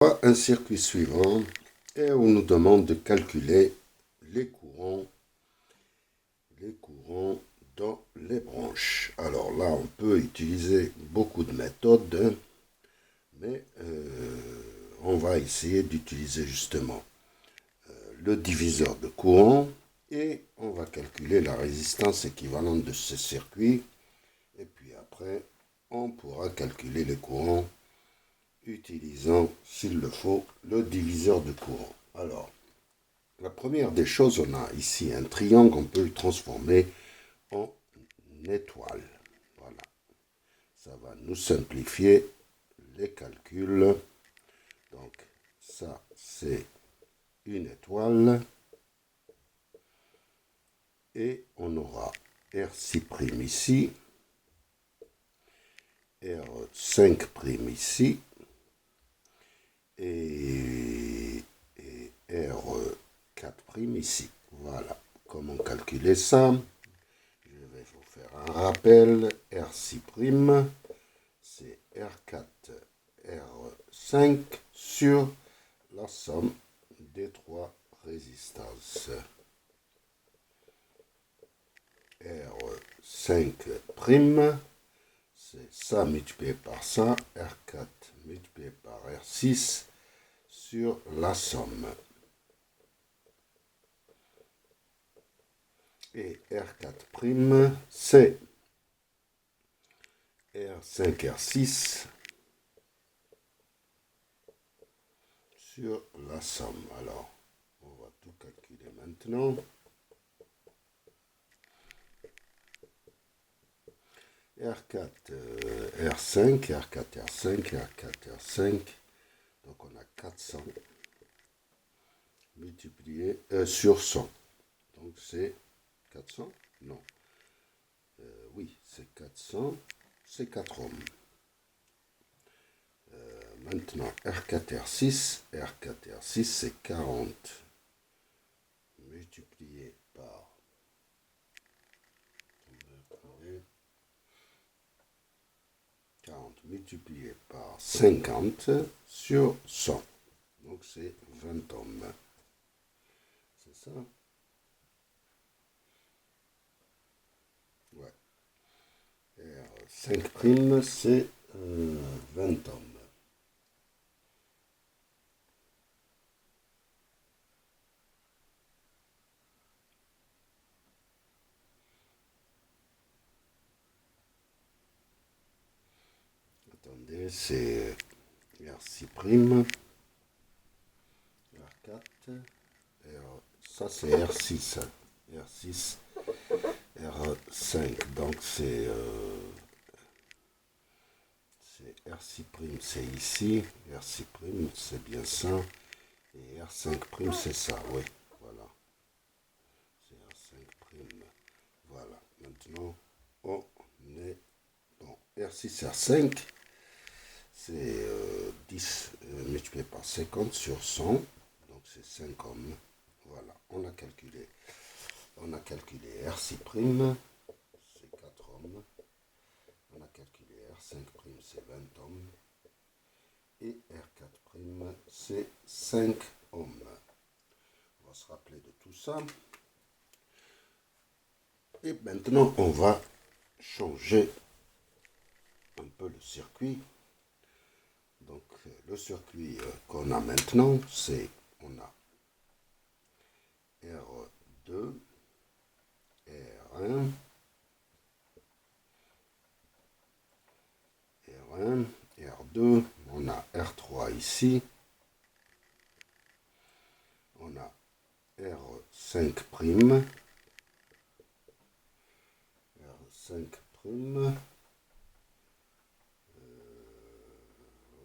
Un circuit suivant et on nous demande de calculer les courants dans les branches. Alors là, on peut utiliser beaucoup de méthodes, hein, mais on va essayer d'utiliser justement le diviseur de courant et on va calculer la résistance équivalente de ce circuit. Et puis après, on pourra calculer les courants utilisant, s'il le faut, le diviseur de courant. Alors, la première des choses, on a ici un triangle, on peut le transformer en étoile. Voilà, ça va nous simplifier les calculs. Donc, ça, c'est une étoile. Et on aura R6' ici, R5' ici, et R4' ici. Voilà comment calculer ça. Je vais vous faire un rappel. R6', c'est R4, R5 sur la somme des trois résistances. R5', c'est ça multiplié par ça, R4 multiplié par R6 sur la somme. Et R4', c'est R5, R6 sur la somme. Alors, on va tout calculer maintenant. R4, R5, R4, R5, R4, R5. Donc on a 400 multiplié sur 100. Donc c'est 400. Non. Oui, c'est 400. C'est 4 ohms. Maintenant, R4, R6. R4, R6, c'est 40 multiplié par 40 multiplié par 50 sur 100. Donc c'est 20 ohms. C'est ça? Ouais. R5', c'est 20 ohms. Attendez, c'est R6', R4, ça c'est R6, R6, R5, donc c'est R6', c'est ici, R6', c'est bien ça, et R5', c'est ça, oui, voilà, c'est R5', voilà, maintenant on est bon, R6, R5, c'est 10 multiplié par 50 sur 100, donc c'est 5 ohms. Voilà, on a calculé. On a calculé R6', c'est 4 ohms. On a calculé R5', c'est 20 ohms. Et R4', c'est 5 ohms. On va se rappeler de tout ça. Et maintenant, on va changer un peu le circuit. Donc, le circuit qu'on a maintenant, c'est on a R2, R1, R1, R2, on a R3 ici, on a R5', R5',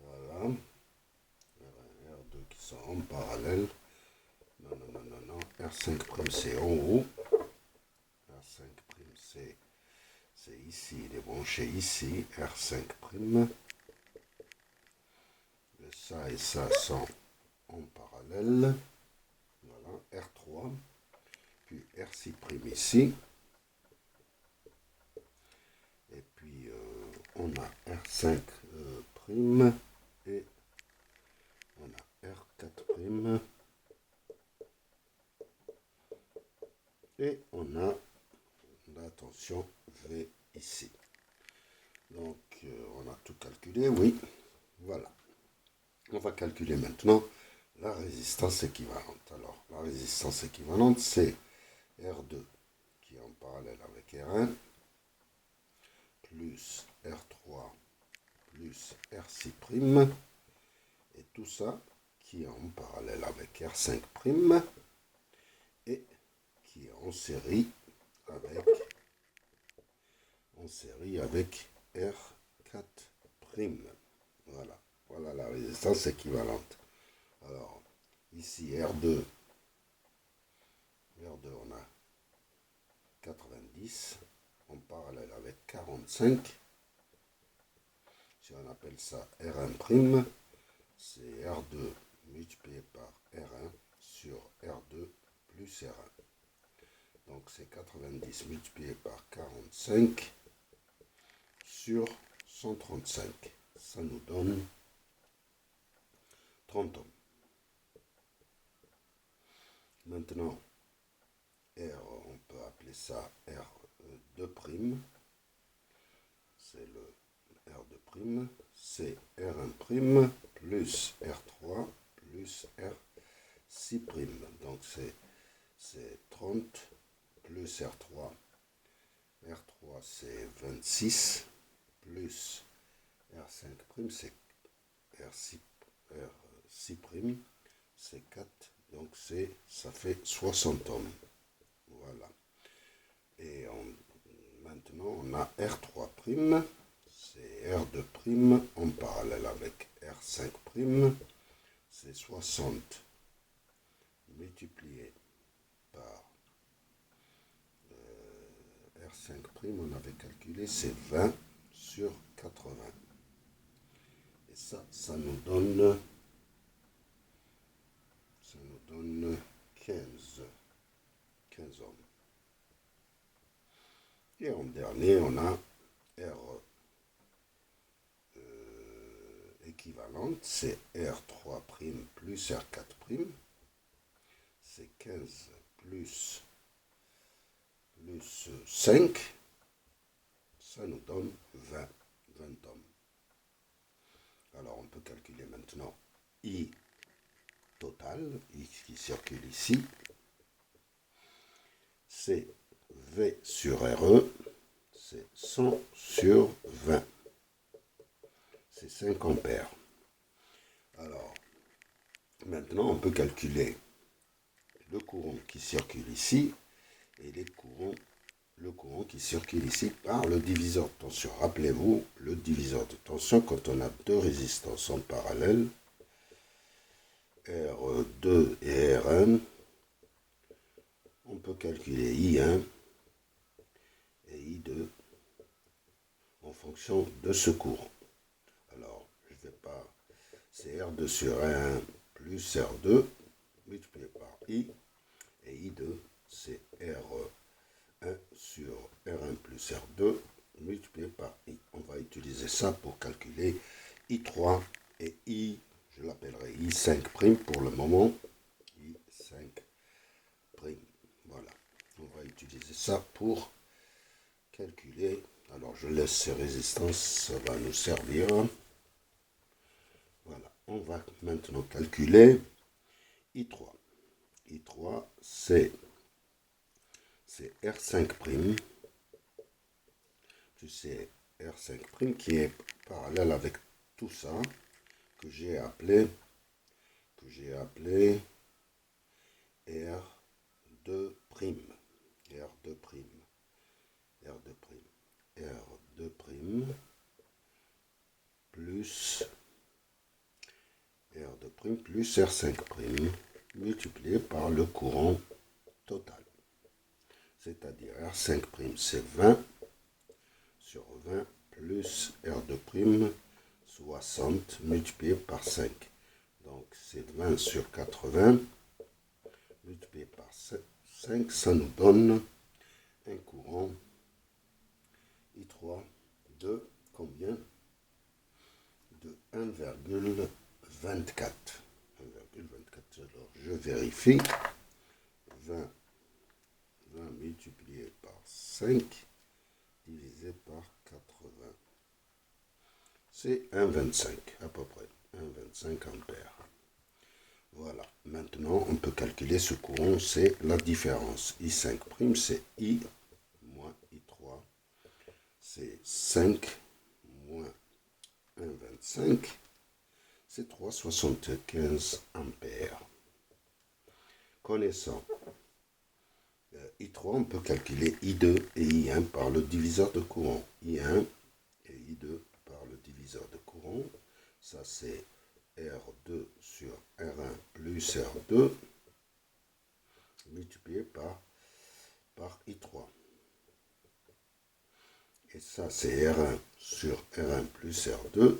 voilà, R2 qui sont en parallèle, non, non, non, non, non, R5' c'est en haut, R5' c'est ici, il est branché ici, R5', ça et ça sont en parallèle, voilà, R3, puis R6' ici, et puis on a R5' et on et on a la tension V ici. Donc on a tout calculé, oui, voilà. On va calculer maintenant la résistance équivalente. Alors la résistance équivalente, c'est R2 qui est en parallèle avec R1 plus R3 plus R6' et tout ça qui est en parallèle avec R5' et qui est en série avec R4'. Voilà, voilà la résistance équivalente. Alors ici R2 on a 90 en parallèle avec 45. Si on appelle ça R1', c'est R2 multiplié par R1 sur R2 plus R1. Donc c'est 90 multiplié par 45 sur 135. Ça nous donne 30 ohms. Maintenant, R, on peut appeler ça R2'. C'est le R2', c'est R1' plus R3 plus R6'. Donc c'est 30 plus R3. R3 c'est 26 plus R5', c'est R6', c'est 4. Donc ça fait 60 ohms. Voilà. Et maintenant on a R3', c'est R2' en parallèle avec R5', c'est 60 multiplié par R5', on avait calculé, c'est 20 sur 80. Et ça nous donne 15 ohms. Et en dernier, on a R équivalente, c'est R3' plus R4', c'est 15 plus 5, ça nous donne 20 ohms. Alors on peut calculer maintenant I total, I qui circule ici, c'est V sur RE, c'est 100 sur 20. C'est 5 ampères. Alors, maintenant, on peut calculer le courant qui circule ici et le courant qui circule ici par le diviseur de tension. Rappelez-vous, le diviseur de tension, quand on a deux résistances en parallèle, R2 et R1, on peut calculer I1 et I2 en fonction de ce courant. Alors, je ne vais pas... C'est R2 sur R1 plus R2 multiplié par I. Et I2, c'est R1 sur R1 plus R2 multiplié par I. On va utiliser ça pour calculer I3 et I, je l'appellerai I5' pour le moment. I5'. Voilà. On va utiliser ça pour calculer. Alors, je laisse ces résistances, ça va nous servir. Voilà. On va maintenant calculer I3. I3, c'est R5', tu sais, R5' qui est parallèle avec tout ça, que j'ai appelé R2', R2' plus R5' multiplié par le courant total. C'est-à-dire R5' c'est 20 sur 20 plus R2', 60 multiplié par 5. Donc c'est 20 sur 80 multiplié par 5, ça nous donne un courant I3 de combien? De 1,24. 1,24, vérifie. 20 multiplié par 5 divisé par 80. C'est 1,25 à peu près. 1,25 ampères. Voilà. Maintenant, on peut calculer ce courant. C'est la différence. I5', c'est I moins I3. C'est 5 moins 1,25. C'est 3,75 ampères. Connaissant I3, on peut calculer I2 et I1 par le diviseur de courant. I1 et I2 par le diviseur de courant. Ça, c'est R2 sur R1 plus R2 multiplié par I3. Et ça, c'est R1 sur R1 plus R2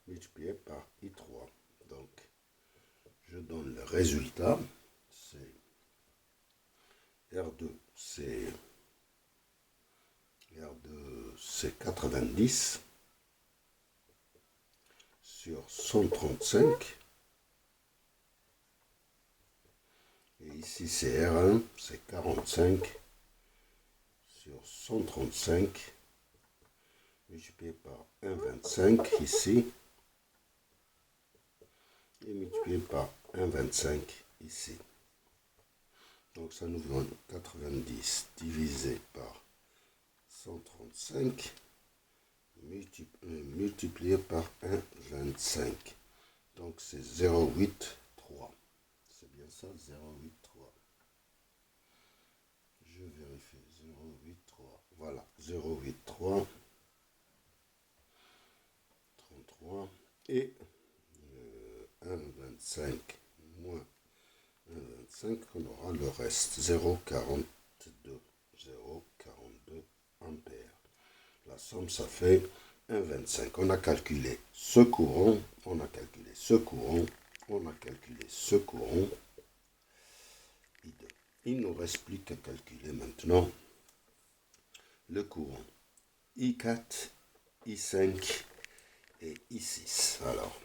multiplié par I3. Donc, je donne le résultat. C'est R2, c'est 90 sur 135. Et ici, c'est R1, c'est 45 sur 135 multiplié par 1,25 ici. Et multiplié par 1,25 ici. Donc ça nous donne 90 divisé par 135 multiplié par 1,25. Donc c'est 0,83. C'est bien ça, 0,83. Je vérifie, 0,83. Voilà, 0,83. 33. Et 1,25 moins 1,25, on aura le reste, 0,42. 0,42 ampères. La somme, ça fait 1,25. On a calculé ce courant, on a calculé ce courant, on a calculé ce courant. Il ne nous reste plus qu'à calculer maintenant le courant I4, I5 et I6. Alors,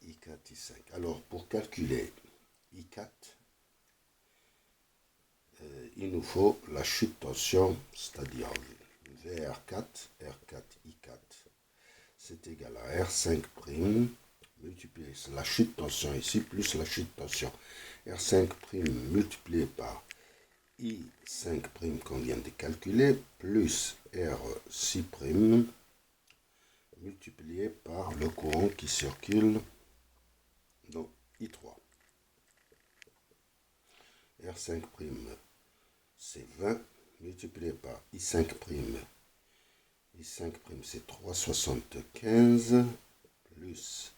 I4, I5. Alors, pour calculer I4, il nous faut la chute tension, c'est-à-dire VR4, R4, I4, c'est égal à R5' multiplié la chute tension ici, plus la chute tension. R5' multiplié par I5' qu'on vient de calculer, plus R6' multiplié par le courant qui circule dans I3. R5', c'est 20 multiplié par I5'. I5', c'est 3,75 plus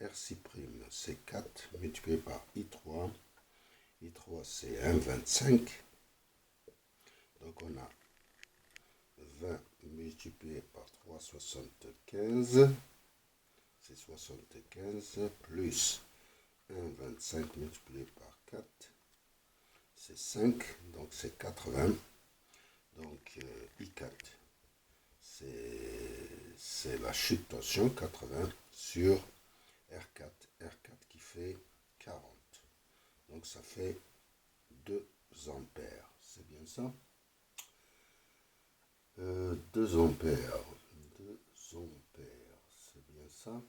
R6', c'est 4 multiplié par I3. I3, c'est 1,25. Donc on a 20 multiplié par 3,75. C'est 75 plus 1,25 multiplié par 4. C'est 5, donc c'est 80. Donc I4, c'est la chute tension 80 sur R4. R4 qui fait 40. Donc ça fait 2 ampères. C'est bien ça, 2 ampères. 2 ampères. C'est bien ça.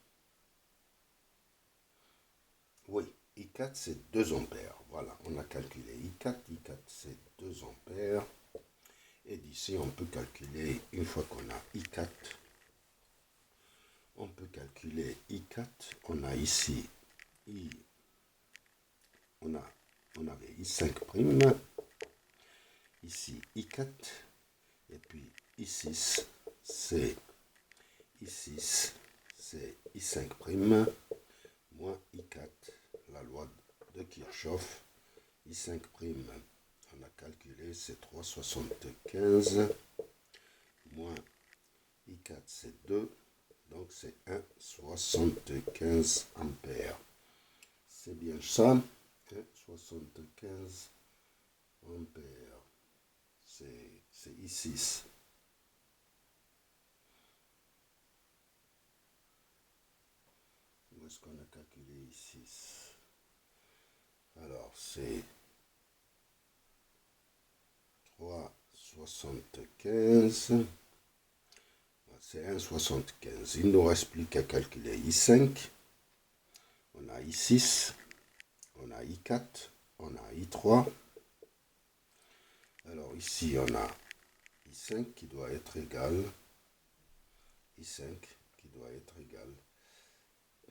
Oui. I4, c'est 2 ampères. Voilà, on a calculé I4. I4, c'est 2 ampères. Et d'ici, on peut calculer, une fois qu'on a I4, on peut calculer I4. On a ici, on avait I5', ici I4, et puis I6, c'est I5' moins I4. La loi de Kirchhoff, I5', on a calculé, c'est 3,75 moins I4, c'est 2, donc c'est 1,75 ampères. C'est bien ça, 1,75 ampères. C'est I6. Où est-ce qu'on a calculé I6? Alors, c'est 3,75. C'est 1,75. Il ne nous reste plus qu'à calculer I5. On a I6. On a I4. On a I3. Alors ici, on a I5 qui doit être égal. I5 qui doit être égal.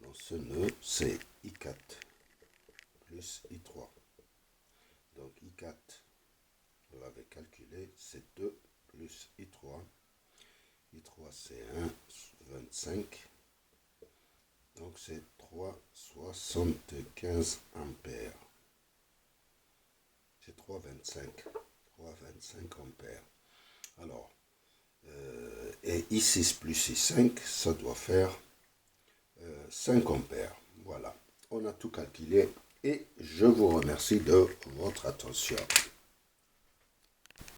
Dans ce nœud, c'est I4 plus I3. Donc I4, on l'avait calculé, c'est 2 plus I3. I3 c'est 1,25. Donc c'est 3,75 ampères. C'est 3,25. 3,25 ampères. Alors, et I6 plus I5, ça doit faire 5 ampères. Voilà, on a tout calculé et je vous remercie de votre attention.